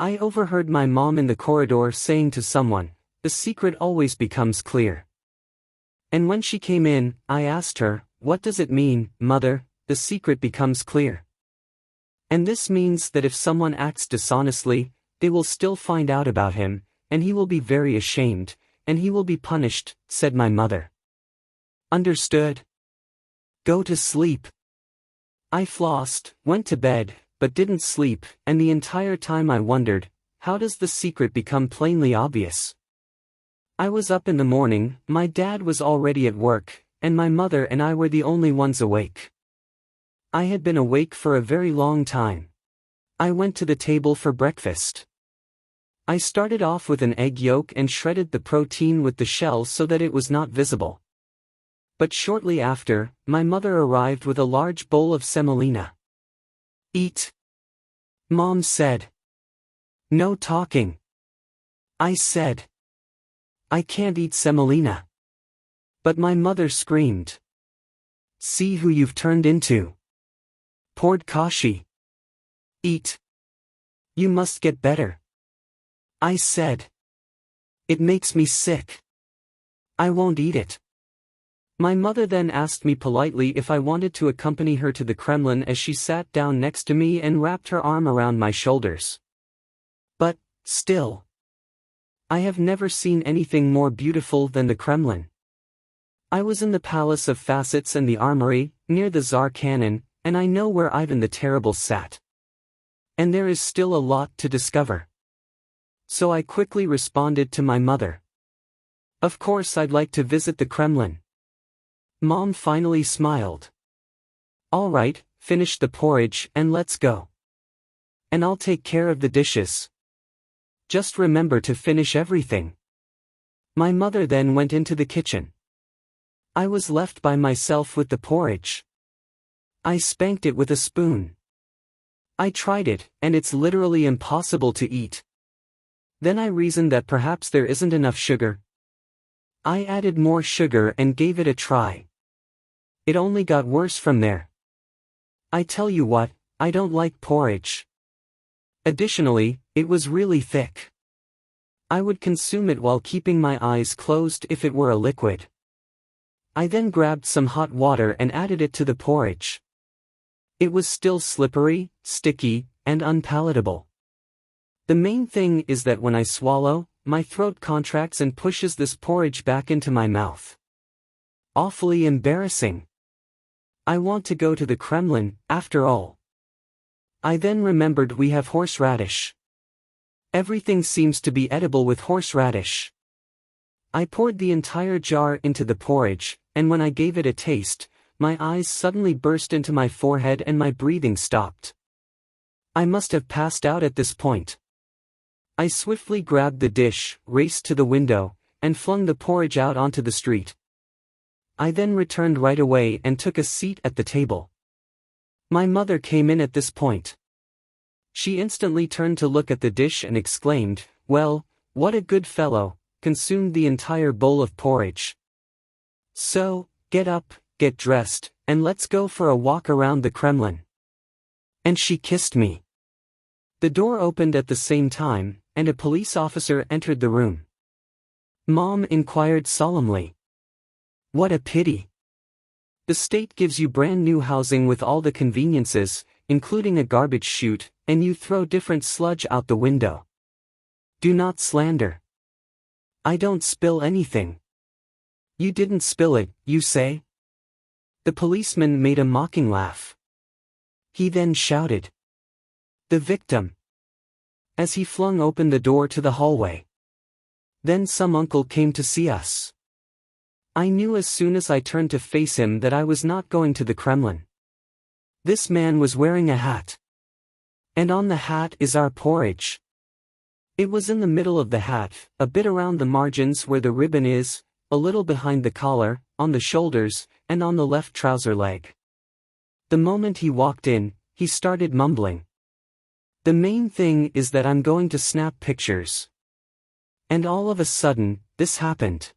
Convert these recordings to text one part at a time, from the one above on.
I overheard my mom in the corridor saying to someone, "The secret always becomes clear." And when she came in, I asked her, "What does it mean, Mother, the secret becomes clear?" "And this means that if someone acts dishonestly, they will still find out about him, and he will be very ashamed, and he will be punished," said my mother. "Understood? Go to sleep." I flossed, went to bed, but didn't sleep, and the entire time I wondered, how does the secret become plainly obvious? I was up in the morning, my dad was already at work, and my mother and I were the only ones awake. I had been awake for a very long time. I went to the table for breakfast. I started off with an egg yolk and shredded the protein with the shell so that it was not visible. But shortly after, my mother arrived with a large bowl of semolina. "Eat," Mom said. "No talking." I said. "I can't eat semolina." But my mother screamed. "See who you've turned into. Poured kashi. Eat. You must get better." I said. "It makes me sick. I won't eat it." My mother then asked me politely if I wanted to accompany her to the Kremlin as she sat down next to me and wrapped her arm around my shoulders. But, still, I have never seen anything more beautiful than the Kremlin. I was in the Palace of Facets and the Armory, near the Tsar Cannon, and I know where Ivan the Terrible sat. And there is still a lot to discover. So I quickly responded to my mother. "Of course I'd like to visit the Kremlin." Mom finally smiled. "All right, finish the porridge and let's go. And I'll take care of the dishes. Just remember to finish everything." My mother then went into the kitchen. I was left by myself with the porridge. I spanked it with a spoon. I tried it, and it's literally impossible to eat. Then I reasoned that perhaps there isn't enough sugar. I added more sugar and gave it a try. It only got worse from there. I tell you what, I don't like porridge. Additionally, it was really thick. I would consume it while keeping my eyes closed if it were a liquid. I then grabbed some hot water and added it to the porridge. It was still slippery, sticky, and unpalatable. The main thing is that when I swallow, my throat contracts and pushes this porridge back into my mouth. Awfully embarrassing. I want to go to the Kremlin, after all. I then remembered we have horseradish. Everything seems to be edible with horseradish. I poured the entire jar into the porridge, and when I gave it a taste, my eyes suddenly burst into my forehead and my breathing stopped. I must have passed out at this point. I swiftly grabbed the dish, raced to the window, and flung the porridge out onto the street. I then returned right away and took a seat at the table. My mother came in at this point. She instantly turned to look at the dish and exclaimed, "Well, what a good fellow," consumed the entire bowl of porridge. "So, get up, get dressed, and let's go for a walk around the Kremlin." And she kissed me. The door opened at the same time, and a police officer entered the room. Mom inquired solemnly, "What a pity. The state gives you brand new housing with all the conveniences, including a garbage chute, and you throw different sludge out the window. Do not slander. I don't spill anything." "You didn't spill it, you say?" The policeman made a mocking laugh. He then shouted, "The victim," as he flung open the door to the hallway. Then some uncle came to see us. I knew as soon as I turned to face him that I was not going to the Kremlin. This man was wearing a hat. And on the hat is our porridge. It was in the middle of the hat, a bit around the margins where the ribbon is, a little behind the collar, on the shoulders, and on the left trouser leg. The moment he walked in, he started mumbling. "The main thing is that I'm going to snap pictures." And all of a sudden, this happened.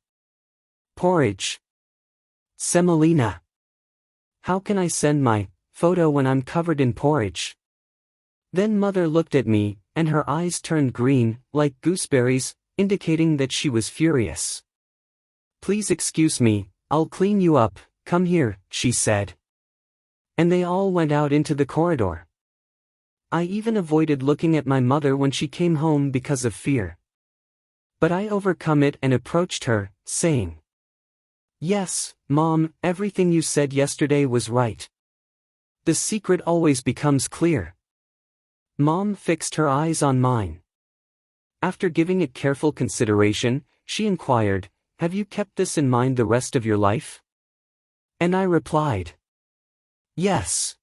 Porridge. Semolina. How can I send my photo when I'm covered in porridge? Then Mother looked at me, and her eyes turned green, like gooseberries, indicating that she was furious. "Please excuse me, I'll clean you up, come here," she said. And they all went out into the corridor. I even avoided looking at my mother when she came home because of fear. But I overcome it and approached her, saying, "Yes, Mom, everything you said yesterday was right. The secret always becomes clear." Mom fixed her eyes on mine. After giving it careful consideration, she inquired, "Have you kept this in mind the rest of your life?" And I replied, "Yes."